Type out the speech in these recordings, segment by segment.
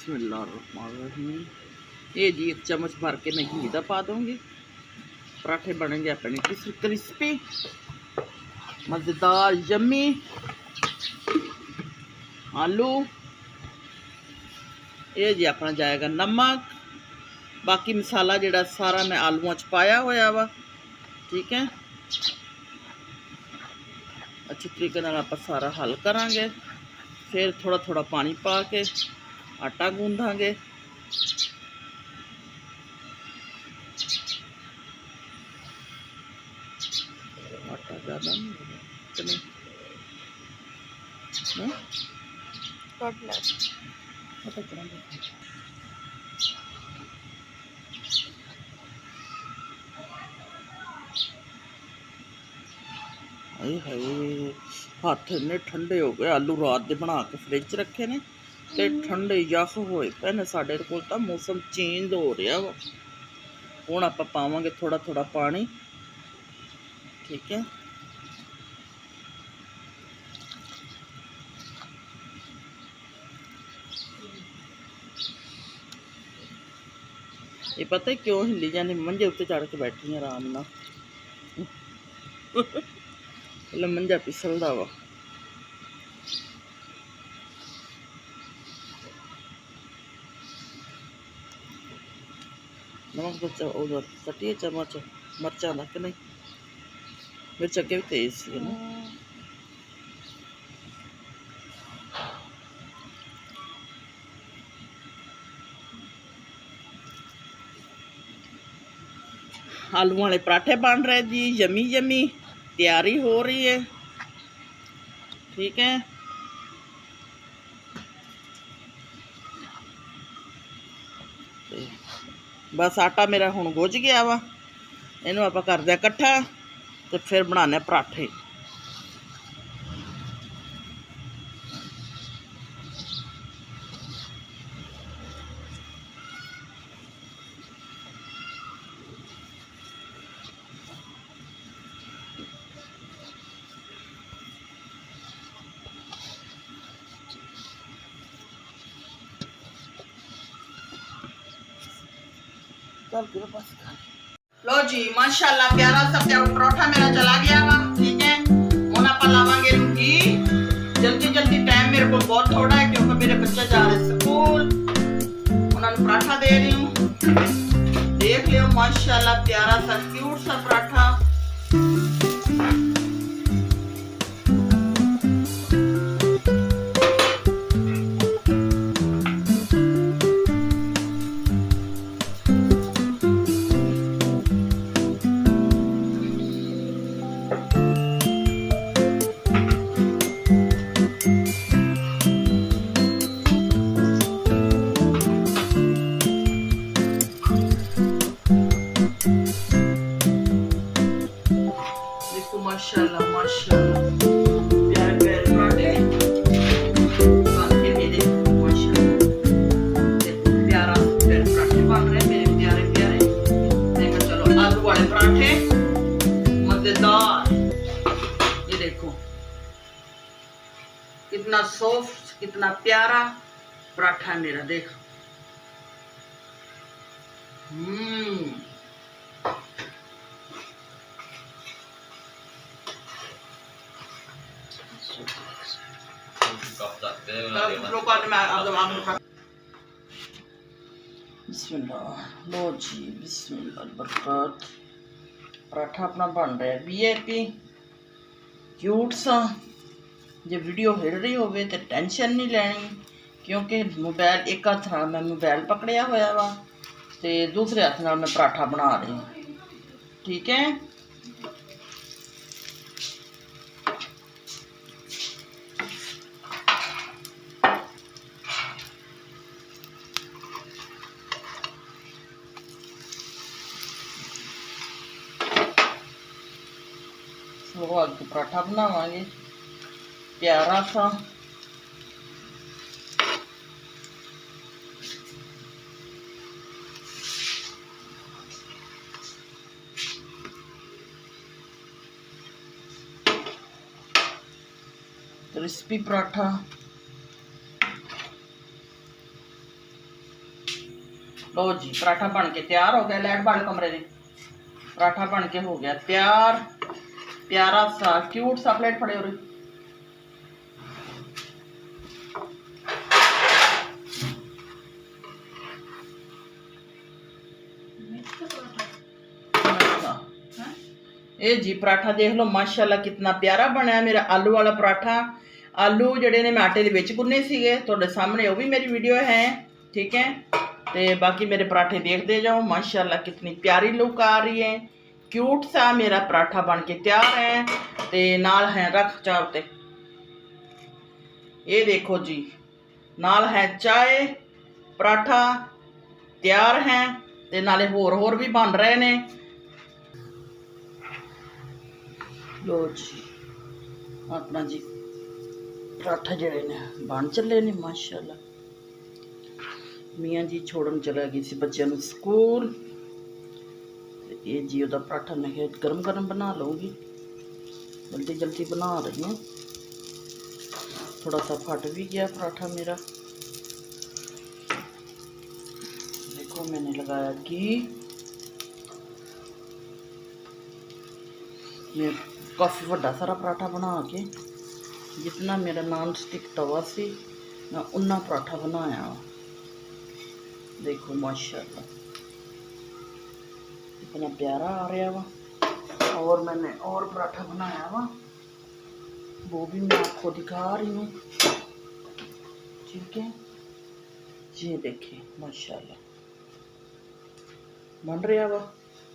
बिस्मिल्लाहिर्रहमानिर्रहीम। ये जी एक चम्मच भर के मैं घी दा पा दूंगी। पराठे बनेंगे अपने क्रिस्पी मज़ेदार यम्मी। आलू ये जी अपना जाएगा नमक, बाकी मसाला जिहड़ा सारा मैं आलूआं च पाया होया वा। ठीक है, अच्छे तरीके नाल आपां सारा हल करांगे। फिर थोड़ा थोड़ा पानी पा के आटा गूंदांगे। आटा ज़्यादा नहीं हाथ इन्ने ठंडे हो गए। आलू रात दे बना के फ्रिज च रखे ने ते ठंडे यख होए पे ने। साडे कोल तां मौसम चेंज हो रहा वा। हुण आपां पावांगे थोड़ा थोड़ा पानी। ठीक है, ये पता है क्यों हिली जाने? मंजे उत्ते चढ़ के बैठी आराम नाल। मंजा फिसलदा वा। नमक तो उधर सटिए चम्मच मिर्चा का कि नहीं? मिर्च अगे भी तेज सी ना। आलू वाले पराठे बन रहे जी, यमी यमी तैयारी हो रही है। ठीक है, बस आटा मेरा हुण गुज गया वा। इनू आपां करदे आं कट्ठा ते फिर बनाने पराठे। लो जी माशाल्लाह प्यारा सा परोठा मेरा चला गया वा। ठीक है, हुण आपां लावांगे घी। जल्दी जल्दी, टाइम मेरे को बहुत थोड़ा है क्योंकि मेरे बच्चे जा रहे स्कूल। उन्होंने पराठा दे रही हूँ। देख लियो माशाल्लाह प्यारा सा क्यूट सा पराठा। माशाल्लाह माशाल्लाह प्यारे प्यारे पराठे बन के मेरे माशाल्लाह प्यारा प्यारे पराठे बन रहे मेरे प्यारे प्यारे। देखो चलो आलू वाले पराठे मजेदार। ये देखो कितना सॉफ्ट, कितना प्यारा पराठा है मेरा। देखो बिस्मिल्लाह। लो जी बिस्मिल्लाह बरकत। पराठा अपना बन रहा है VIP क्यूट सा। जे वीडियो हिल रही हो तो टेंशन नहीं लैनी क्योंकि मोबाइल एक हथ नाल मैं मोबाइल पकड़िया होया वा ते दूसरे हथ नाल मैं पराठा बना रही हूँ। ठीक है, वो आगे पराठा बनावांगे प्यारा सा। क्रिस्पी पराठा। लो जी पराठा बन के तैयार हो गया। लाइट बाल कमरे में पराठा बन के हो गया तैयार। प्यारा सा क्यूट सा प्लेट फड़े हो रही। ये जी पराठा देख लो माशाल्लाह कितना प्यारा बनया मेरा आलू वाला पराठा। आलू जड़े ने मैं आटे के विच भुन्ने सीगे तुहाडे सामने वो भी मेरी वीडियो है, ठीक है। तो बाकी मेरे पराठे देखते जाओ माशाल्लाह कितनी प्यारी लुक आ रही है। क्यूट सा मेरा पराठा बन के तैयार है। तो नाल है रख चाह उत्ते, ये देखो जी नाल है चाय पराठा तैयार है। तो नाले होर भी बन रहे ने। लो जी अपना जी पराठा जड़े ने बन चले ने माशाल्लाह। मियाँ जी छोड़न चला गई सी बच्चों को स्कूल। ये जी ओदा पराठा मैं गरम गरम बना लूँगी, जल्दी जल्दी बना रही हूँ। थोड़ा सा फट भी गया पराठा मेरा। देखो मैंने लगाया घी। मैं काफ़ी बड़ा सारा पराठा बना के, जितना मेरा नॉन स्टिक तवा सी मैं उन्ना पराठा बनाया। देखो माशाल्लाह इतना प्यारा आ रहा वा। और मैंने और पराठा बनाया वा, वो भी मैं आपको दिखा रही हूँ, ठीक है। ये देखिए माशाल्लाह बन रहा वा।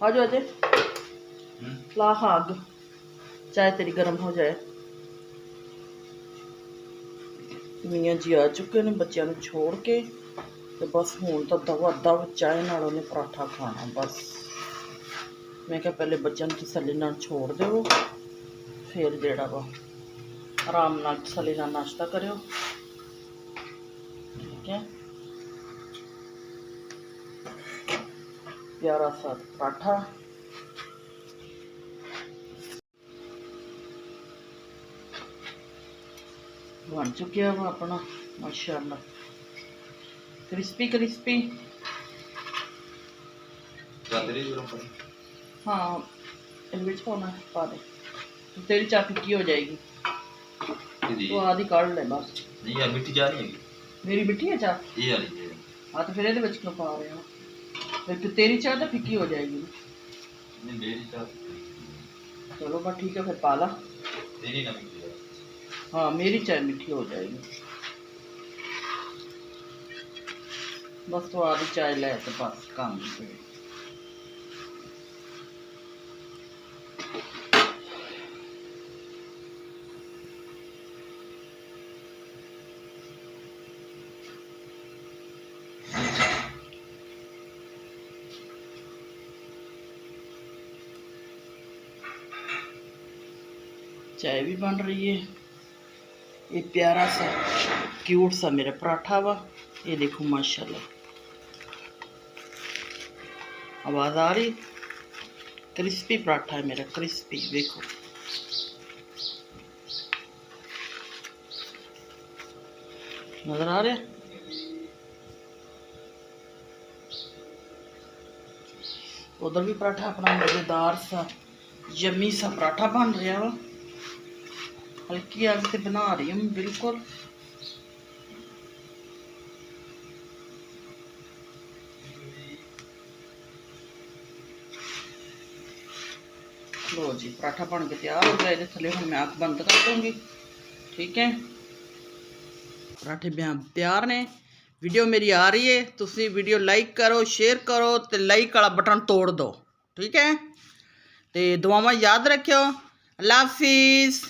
आ जाओ अजय ला आग, चाय तेरी गर्म हो जाए। मियाँ जी आ चुके ने बच्चों को छोड़ के, तो बस हूँ तो दवा दव चाय नाल उन्हें पराठा खाना। बस मैं क्या पहले बच्चों को तसल्ली नाल छोड़ दो, फिर जेड़ा वा आराम नाल तसल्ली नाल नाश्ता करो, ठीक है। प्यारा सा पराठा बन चुका वा अपना माशाल्लाह क्रिस्पी क्रिस्पी। हाँ इनविच पाना पा दे, तो तेरी चाय फिक्की हो जाएगी। तो आधी काढ़ ले बस। नहीं यार मिट्टी जा रही है मेरी मिट्टी है चाय ये वाली है। हाँ तो फिर ये विच क्यों पा रहे हो? फिर तेरी चाय तो फिक्की हो जाएगी। नहीं मेरी चाय चलो बस ठीक है फिर पाला। तेरी ना मिट्टी है। हाँ मेरी चाय मीठी हो जाएगी। बस तो आधी चाय ले तो बस काम पे। चाय भी बन रही है। ये प्यारा सा क्यूट सा मेरा पराठा वा, ये देखो माशाल्लाह आवाज़ आ रही। क्रिस्पी पराठा है मेरा, क्रिस्पी देखो। नजर आ रहा है? उधर भी पराठा अपना मज़ेदार सा यम्मी सा पराठा बन रहा वा। हल्की आग से बना रही हूँ बिल्कुल। लो जी पराठा बन के तैयार हो गया। थले हम मैं आग बंद कर दूंगी, ठीक है। पराठे तैयार ने। वीडियो मेरी आ रही है, तुसी वीडियो लाइक करो, शेयर करो, तो लाइक वाला बटन तोड़ दो, ठीक है। तो दुआवां याद रखियो। अल्लाह हाफिज़।